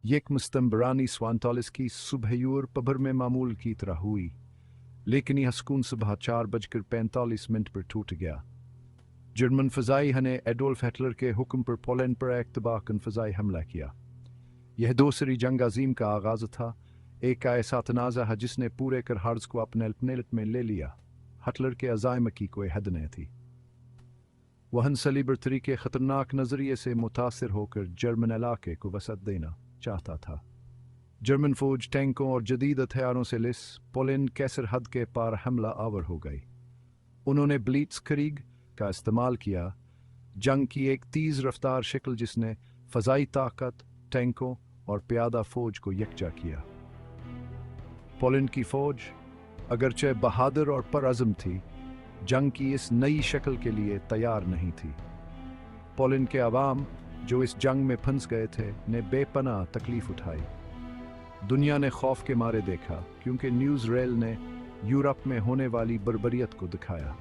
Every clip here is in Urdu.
یک مستمبرانی سوانتالیس کی صبح پبر میں معمول کی طرح ہوئی، لیکن یہ سکون صبح 4:45 پر ٹوٹ گیا۔ جرمن فضائی نے ایڈولف ہٹلر کے حکم پر پولینڈ پر ایک تباہ کن فضائی حملہ کیا۔ یہ دوسری جنگ عظیم کا آغاز تھا، ایک ایسا تنازع جس نے پورے کرہارز کو اپنے پنیلت میں لے لیا۔ ہٹلر کے عزائم کی کوئی حد نہیں تھی۔ وہ انسلی برتری کے خطرناک نظریے سے متاثر ہو کر جرمن علاقے کو وسعت دینا چاہتا تھا۔ جرمن فوج ٹینکوں اور جدید ہتھیاروں سے لیس پولینڈ کے سرحد کے پار حملہ آور ہو گئی۔ انہوں نے بلیٹس کریگ کا استعمال کیا، جنگ کی ایک تیز رفتار شکل جس نے فضائی طاقت، ٹینکوں اور پیادہ فوج کو یکجا کیا۔ پولینڈ کی فوج اگرچہ بہادر اور پرعزم تھی، جنگ کی اس نئی شکل کے لیے تیار نہیں تھی۔ پولینڈ کے عوام جو اس جنگ میں پھنس گئے تھے نے بے پناہ تکلیف اٹھائی۔ دنیا نے خوف کے مارے دیکھا کیونکہ نیوز ریل نے یورپ میں ہونے والی بربریت کو دکھایا۔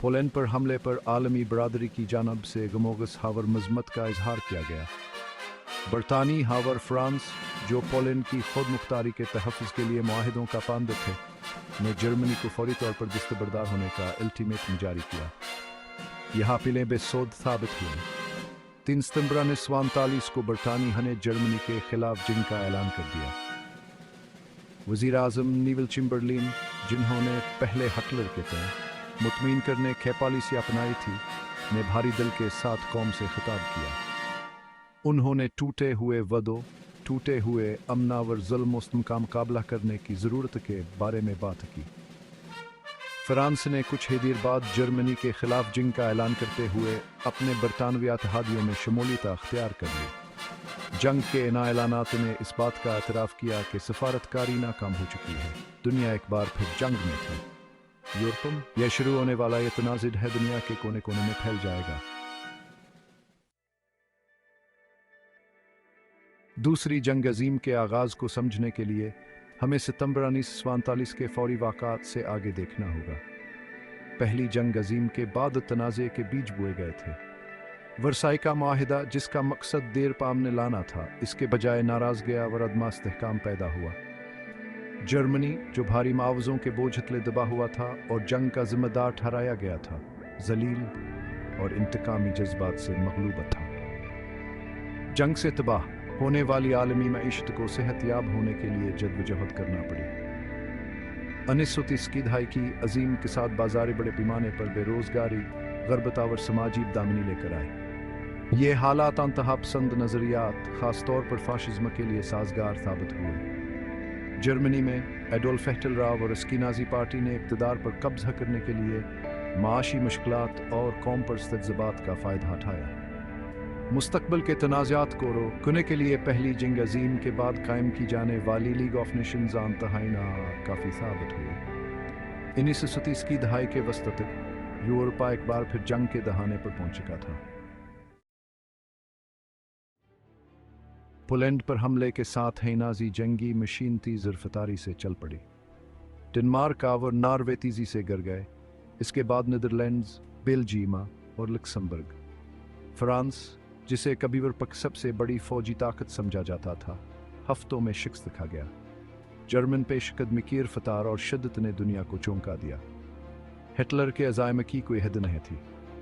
پولینڈ پر حملے پر عالمی برادری کی جانب سے غموغس ہاور مذمت کا اظہار کیا گیا۔ برطانوی ہاور فرانس، جو پولینڈ کی خود مختاری کے تحفظ کے لیے معاہدوں کا پابند تھے، نے جرمنی کو فوری طور پر دستبردار ہونے کا الٹیمیٹم جاری کیا۔ یہ اپیلیں بے سود ثابت ہوئیں۔ 3 ستمبر 1947 کو برطانیہ نے جرمنی کے خلاف جنگ کا اعلان کر دیا۔ وزیر اعظم نیول چمبرلین، جنہوں نے پہلے ہٹلر کے تئیں مطمئن کرنے کی پالیسی اپنائی تھی، نے بھاری دل کے ساتھ قوم سے خطاب کیا۔ انہوں نے ٹوٹے ہوئے وعدوں، ٹوٹے ہوئے امناور ظلم کا مقابلہ کرنے کی ضرورت کے بارے میں بات کی۔ فرانس نے کچھ ہی دیر بعد جرمنی کے خلاف جنگ کا اعلان کرتے ہوئے اپنے برطانوی اتحادیوں میں شمولیت اختیار کر لی۔ جنگ کے ان اعلانات نے اس بات کا اعتراف کیا کہ سفارت کاری ناکام ہو چکی ہے، دنیا ایک بار پھر جنگ میں تھی۔ یورپم یہ شروع ہونے والا یہ تنازع ہے دنیا کے کونے کونے میں پھیل جائے گا۔ دوسری جنگ عظیم کے آغاز کو سمجھنے کے لیے ہمیں ستمبر 1947 کے فوری واقعات سے آگے دیکھنا ہوگا۔ پہلی جنگ عظیم کے بعد تنازع کے بیج بوئے گئے تھے۔ ورسائی کا معاہدہ، جس کا مقصد دیر پا امن لانا تھا، اس کے بجائے ناراضگی اور عدم استحکام پیدا ہوا۔ جرمنی، جو بھاری معاوضوں کے بوجھ تلے دبا ہوا تھا اور جنگ کا ذمہ دار ٹھہرایا گیا تھا، ذلیل اور انتقامی جذبات سے مغلوب تھا۔ جنگ سے تباہ ہونے والی عالمی معیشت کو صحت یاب ہونے کے لیے جدوجہد کرنا پڑی۔ 1930 کی دہائی کی عظیم اقتصاد بازار بڑے پیمانے پر بے روزگاری، غربت اور سماجی بدامنی لے کر آئے۔ یہ حالات انتہا پسند نظریات، خاص طور پر فاشزم کے لیے سازگار ثابت ہوئے۔ جرمنی میں ایڈولف ہٹلر اور اس کی نازی پارٹی نے اقتدار پر قبضہ کرنے کے لیے معاشی مشکلات اور قوم پرست جذبات کا فائدہ اٹھایا۔ مستقبل کے تنازعات کو روکنے کے لیے پہلی جنگ عظیم کے بعد قائم کی جانے والی لیگ آف نیشنز انتہائی کافی ثابت ہوئی۔ 1930 کی دہائی کے وسط تک یورپ ایک بار پھر جنگ کے دہانے پر پہنچ چکا تھا۔ پولینڈ پر حملے کے ساتھ ہی نازی جنگی مشین تیز رفتاری سے چل پڑی۔ ڈنمارک اور ناروے تیزی سے گر گئے، اس کے بعد نیدرلینڈز، بیلجیم اور لکسمبرگ۔ فرانس، جسے کبھی ورپک سب سے بڑی فوجی طاقت سمجھا جاتا تھا، ہفتوں میں شکست کھا گیا۔ جرمن پیش قدمی کی رفتار اور شدت نے دنیا کو چونکا دیا۔ ہٹلر کے عزائم کی کوئی حد نہیں تھی۔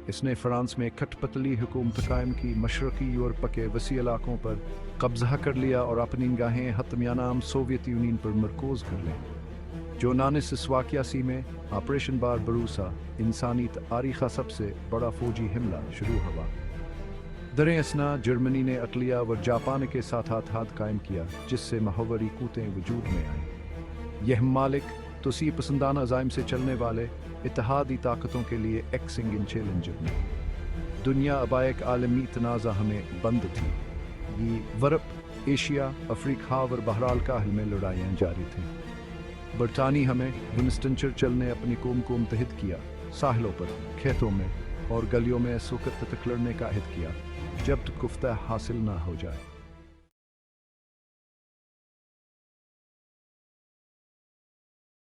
اس نے فرانس میں کھٹ پتلی حکومت قائم کی، مشرقی یورپ کے وسیع علاقوں پر قبضہ کر لیا اور اپنی نگاہیں حتمیہ نام سوویت یونین پر مرکوز کر لیں، جو 1981 میں آپریشن باربروسا انسانی تاریخ سب سے بڑا فوجی حملہ شروع ہوا۔ در اثنا جرمنی نے اٹلیا و جاپان کے ساتھ اتحاد قائم کیا، جس سے محوری قوتیں وجود میں آئیں۔ یہ ممالک توسیع پسندانہ عزائم سے چلنے والے اتحادی طاقتوں کے لیے ایک سنگین چیلنج بنے۔ دنیا اب ایک عالمی تنازع ہمیں بند تھی۔ یہ ورپ، ایشیا، افریقہ اور بحر الکاہل میں لڑائیاں جاری تھیں۔ برطانیہ ہمیں ونسٹن چرچل نے اپنی قوم کو متحد کیا، ساحلوں پر، کھیتوں میں اور گلیوں میں اس وقت تک لڑنے کا عہد کیا جب تک فتح حاصل نہ ہو جائے۔